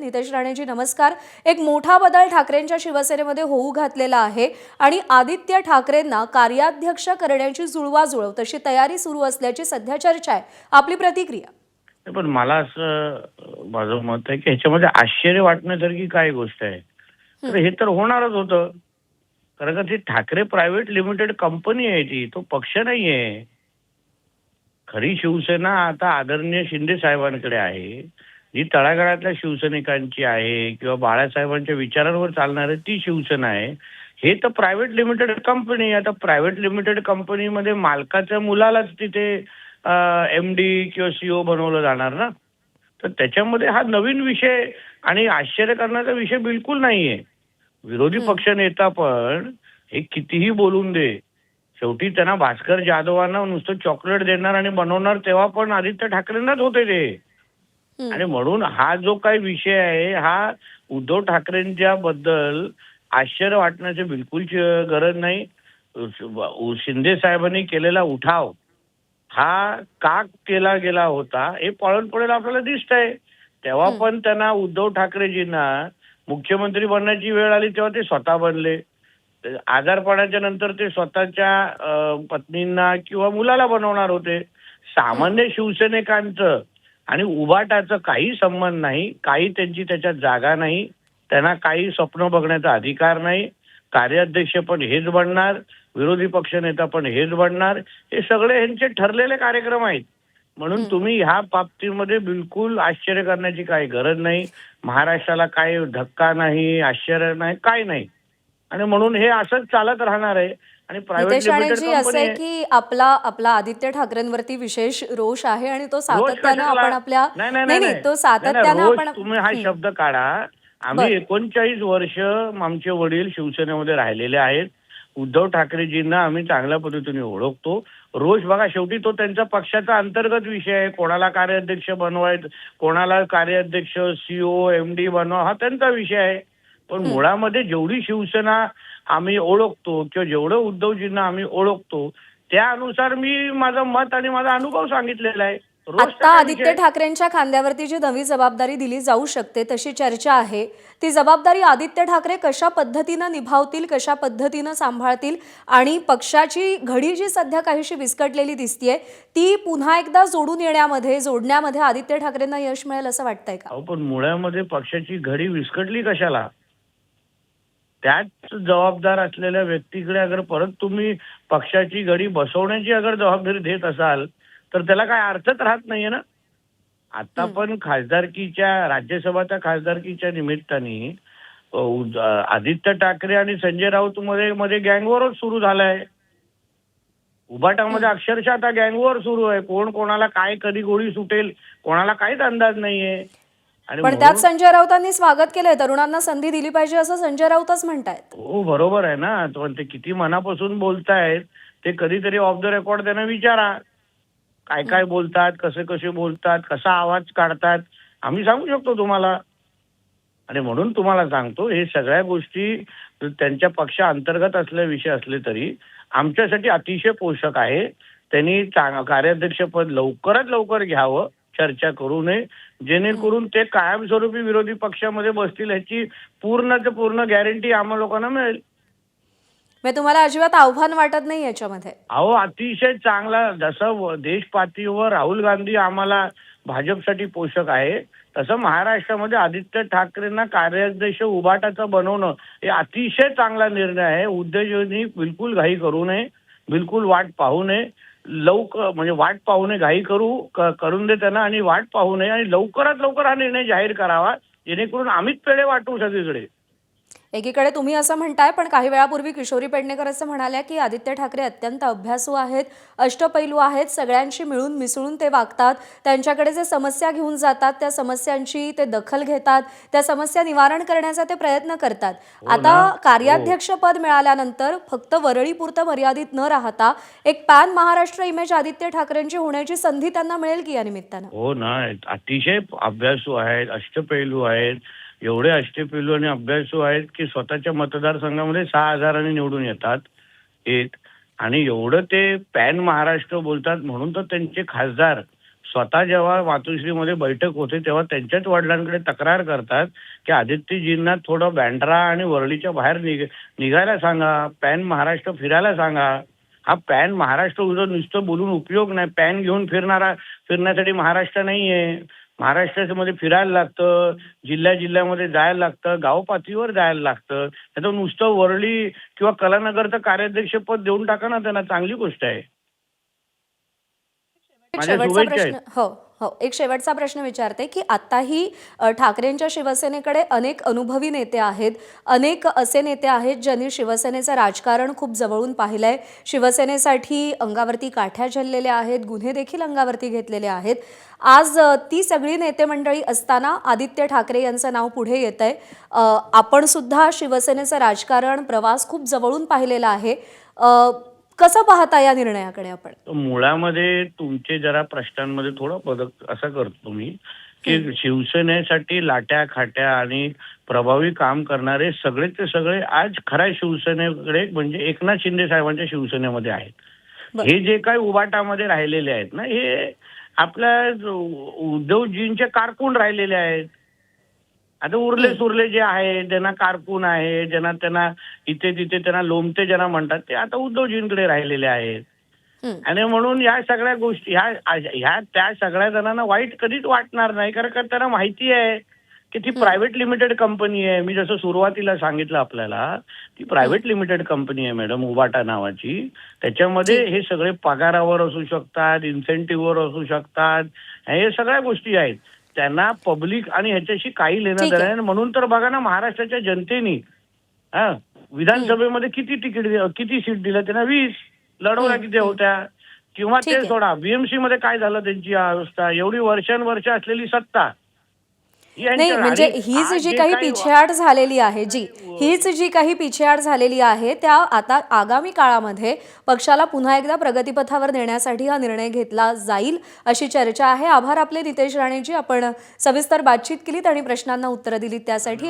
हितेश राणेजी नमस्कार. एक मोठा बदल ठाकरेंच्या शिवसेनेमध्ये होऊ घातलेला आहे आणि आदित्य ठाकरेंना कार्याध्यक्ष करण्याची जुळवाजुळव तशी तयारी सुरू असल्याची सध्या चर्चा आहे. आपली प्रतिक्रिया? पण मला असं माझं मत आहे की ह्याच्यामध्ये आश्चर्य वाटण्यासारखी काय गोष्ट आहे. तर हे तर होणारच होतं. कारण का ती ठाकरे प्रायव्हेट लिमिटेड कंपनी आहे, ती तो पक्ष नाहीये. खरी शिवसेना आता आदरणीय शिंदे साहेबांकडे आहे, जी तळागाळातल्या शिवसैनिकांची आहे किंवा बाळासाहेबांच्या विचारांवर चालणारी ती शिवसेना आहे. हे तर प्रायव्हेट लिमिटेड कंपनी. आता प्रायव्हेट लिमिटेड कंपनीमध्ये मालकाच्या मुलालाच तिथे एमडी किंवा सीओ बनवलं जाणार ना. तर त्याच्यामध्ये हा नवीन विषय आणि आश्चर्य करण्याचा विषय बिलकुल नाहीये. विरोधी पक्ष नेता पण हे कितीही बोलून दे, शेवटी त्यांना भास्कर जाधवांना नुसतं चॉकलेट देणार आणि बनवणार तेव्हा पण आदित्य ठाकरेंनाच होते ते. आणि म्हणून हा जो काही विषय आहे हा उद्धव ठाकरेंच्या बद्दल आश्चर्य वाटण्याची बिलकुल गरज नाही. शिंदे साहेबांनी केलेला उठाव हा का केला गेला होता हे पळून पडेल आपल्याला दिसतंय. तेव्हा पण त्यांना उद्धव ठाकरेजींना मुख्यमंत्री बनण्याची वेळ आली तेव्हा ते स्वतः बनले. आजारपणाच्या नंतर ते स्वतःच्या पत्नींना किंवा मुलाला बनवणार होते. सामान्य शिवसैनिकांचं आणि उभाटाचं काही संबंध नाही, काही त्यांची त्याच्यात जागा नाही, त्यांना काही स्वप्न बघण्याचा अधिकार नाही. कार्याध्यक्ष पण हेच बनणार, विरोधी पक्षनेता पण हेच बनणार, हे सगळे यांचे ठरलेले कार्यक्रम आहेत. म्हणून तुम्ही ह्या बाबतीमध्ये बिलकुल आश्चर्य करण्याची काही गरज नाही. महाराष्ट्राला काही धक्का नाही, आश्चर्य नाही, काही नाही. आणि म्हणून हे असंच चालत राहणार आहे. आणि प्रायव्हेट हितेश लिमिटेड राणेजी, असं कंपनी आहे आहे. की आपला आपला आदित्य ठाकरेंवरती विशेष रोष आहे आणि तो रोज सातत्यानं कशाला? आपण आपल्या नाही नाही नाही नाही नाही नाही तो नाही नाही, सातत्यानं रोज आपण तुम्ही हा शब्द काढा. आम्ही बर 39 वर्ष आमचे वडील शिवसेनेमध्ये राहिलेले आहेत. उद्धव ठाकरेजींना आम्ही चांगल्या पद्धतीने ओळखतो. रोष बघा, शेवटी तो त्यांच्या पक्षाचा अंतर्गत विषय आहे. कोणाला कार्याध्यक्ष बनवायचं, कोणाला कार्याध्यक्ष सीओ एमडी बनवा, हा त्यांचा विषय आहे. पण मुळामध्ये जेवढी शिवसेना आम्ही ओळखतो किंवा जेवढं उद्धवजींना आम्ही ओळखतो त्यानुसार मी माझं मत आणि माझा अनुभव सांगितलेला आहे. रोजचा आता काय आदित्य विषय? ठाकरेंच्या खांद्यावरती जी नवी जबाबदारी दिली जाऊ शकते तशी चर्चा आहे. ती जबाबदारी आदित्य ठाकरे कशा पद्धतीनं निभावतील, कशा पद्धतीनं सांभाळतील आणि पक्षाची घडी जी सध्या काहीशी विस्कटलेली दिसतीये ती पुन्हा एकदा जोडण्यामध्ये आदित्य ठाकरेंना यश मिळेल असं वाटतंय का? अहो पण मुळामध्ये पक्षाची घडी विस्कटली कशाला? त्याच जबाबदार असलेल्या व्यक्तीकडे अगर परत तुम्ही पक्षाची घडी बसवण्याची अगर जबाबदारी देत असाल तर त्याला काय अर्थच राहत नाहीये ना. आता पण खासदारकीच्या राज्यसभाच्या खासदारकीच्या निमित्ताने आदित्य ठाकरे आणि संजय राऊत मध्ये मध्ये गँगवॉरच सुरू झालाय. उभाटामध्ये अक्षरशः आता गँगवॉर सुरू आहे. कोण कोणाला काय कधी गोळी सुटेल कोणाला काहीच अंदाज नाहीये. आणि पण त्यात म्हणून संजय राऊतांनी स्वागत केलंय, तरुणांना संधी दिली पाहिजे असं संजय राऊतच म्हणतायत. हो बरोबर आहे ना. पण ते किती मनापासून बोलतायत ते कधीतरी ऑफ द रेकॉर्ड त्यांना विचारा. काय काय बोलतात, कसे कसे बोलतात, कसा आवाज काढतात, आम्ही सांगू शकतो तुम्हाला. आणि म्हणून तुम्हाला सांगतो हे सगळ्या गोष्टी त्यांच्या पक्षा अंतर्गत असले विषय असले तरी आमच्यासाठी अतिशय पोषक आहे. त्यांनी कार्याध्यक्षपद लवकरात लवकर घ्यावं, चर्चा करू नये, जेणेकरून ते कायमस्वरूपी विरोधी पक्षामध्ये बसतील ह्याची पूर्ण गॅरंटी आम्हा लोकांना मिळेल. म्हणजे तुम्हाला अजिबात आव्हान वाटत नाही याच्यामध्ये? अहो अतिशय चांगला, जसं देश पातळीवर राहुल गांधी आम्हाला भाजपसाठी पोषक आहे तसं महाराष्ट्रामध्ये आदित्य ठाकरेंना कार्याध्यक्ष उभाटाचं बनवणं हे अतिशय चांगला निर्णय आहे. उद्धवजींनी बिलकुल घाई करू नये, बिलकुल वाट पाहू नये. लवकर म्हणजे वाट पाहू नये, घाई करून दे त्यांना आणि वाट पाहू नये आणि लवकरात लवकर हा निर्णय जाहीर करावा जेणेकरून आम्हीच पेढे वाटू सगळीकडे. एकीकडे तुम्ही असं म्हणताय, पण काही वेळापूर्वी किशोरी पेडणेकर असं म्हणाल्या की आदित्य ठाकरे अत्यंत अभ्यासू आहेत, अष्टपैलू आहेत, सगळ्यांशी मिळून मिसळून ते वागतात, त्यांच्याकडे जे समस्या घेऊन जातात त्या समस्यांची ते दखल घेतात, त्या समस्या निवारण करण्याचा ते प्रयत्न करतात. आता कार्याध्यक्षपद मिळाल्यानंतर फक्त वरळीपुरतं मर्यादित न राहता एक पॅन महाराष्ट्र इमेज आदित्य ठाकरेंची होण्याची संधी त्यांना मिळेल की या निमित्तानं? हो ना, अतिशय अभ्यासू आहेत, अष्टपैलू आहेत. एवढे अष्टपैलू आणि अभ्यासू आहेत की स्वतःच्या मतदारसंघामध्ये 6,000 निवडून येतात एक. आणि एवढं ते पॅन महाराष्ट्र बोलतात म्हणून तर त्यांचे खासदार स्वतः जेव्हा मातोश्रीमध्ये बैठक होते तेव्हा त्यांच्याच वडिलांकडे तक्रार करतात की आदित्यजींना थोडं बँड्रा आणि वरळीच्या बाहेर निघायला सांगा, पॅन महाराष्ट्र फिरायला सांगा. हा पॅन महाराष्ट्र नुसतं बोलून उपयोग नाही. पॅन घेऊन फिरण्यासाठी महाराष्ट्र नाहीये. महाराष्ट्रामध्ये फिरायला लागतं, जिल्ह्यामध्ये जायला लागतं, गाव पातळीवर जायला लागतं. नाहीतर नुसतं वरळी किंवा कलानगरचं कार्याध्यक्षपद देऊन टाका ना त्यांना, चांगली गोष्ट आहे. एक माझ्या शेवटचा शुभेच्छा प्रश्न आहेत. हो हो एक शेवटचा प्रश्न विचारते की आताही ठाकरेंच्या शिवसेनेकडे अनेक अनुभवी नेते आहेत, अनेक असे नेते आहेत ज्यांनी शिवसेनेचं राजकारण खूप जवळून पाहिलंय, शिवसेनेसाठी अंगावरती काठ्या झेललेल्या आहेत, गुन्हे देखील अंगावरती घेतलेले आहेत. आज ती सगळी नेते मंडळी असताना आदित्य ठाकरे यांचं नाव पुढे येत आहे. आपण सुद्धा शिवसेनेचं राजकारण प्रवास खूप जवळून पाहिलेला आहे. कसं पाहता या निर्णयाकडे आपण? मुळामध्ये तुमचे जरा प्रश्नांमध्ये थोडा बदल असा करतो मी की शिवसेनेसाठी लाट्या खाट्या आणि प्रभावी काम करणारे सगळेचे सगळे आज खऱ्या शिवसेनेकडे म्हणजे एकनाथ शिंदे साहेबांच्या शिवसेनेमध्ये आहेत. बरं. हे जे काही उभाटामध्ये राहिलेले आहेत ना, हे आपल्या उद्धवजींचे कारकून राहिलेले आहेत. आता उरले सुरले जे आहे, ज्यांना कारकून आहे, त्यांना इथे तिथे त्यांना लोमते ज्यांना म्हणतात, ते आता उद्धवजींकडे राहिलेले आहेत. हं. आणि म्हणून या सगळ्या गोष्टी ह्या त्या सगळ्या जणांना वाईट कधीच वाटणार नाही, कारण का त्यांना माहिती आहे की ती प्रायव्हेट लिमिटेड कंपनी आहे. मी जसं सुरुवातीला सांगितलं आपल्याला, ती प्रायव्हेट लिमिटेड कंपनी आहे मॅडम, उबाटा नावाची. त्याच्यामध्ये हे सगळे पगारावर असू शकतात, इन्सेंटिव्हवर असू शकतात, हे सगळ्या गोष्टी आहेत. त्यांना पब्लिक आणि ह्याच्याशी काही लेणं ठीक देणं आहे. नाही. म्हणून तर बघा ना, महाराष्ट्राच्या जनतेने विधानसभेमध्ये किती सीट दिल्या त्यांना? 20. लढवल्या किती होत्या? किंवा ठीक ते आहे. सोडा, बीएमसी मध्ये काय झालं त्यांची अवस्था, एवढी वर्षानुवर्ष असलेली सत्ता नाही म्हणजे आणि हीच आज जी जे काही काही पिछेहाट झालेली आहे हीच जी काही पिछेहाट झालेली आहे त्या आता आगामी काळामध्ये पक्षाला पुन्हा एकदा प्रगतीपथावर नेण्यासाठी हा निर्णय घेतला जाईल अशी चर्चा आहे. आभार आपले नितेश राणेजी, आपण सविस्तर बातचीत केलीत आणि प्रश्नांना उत्तरं दिलीत त्यासाठी.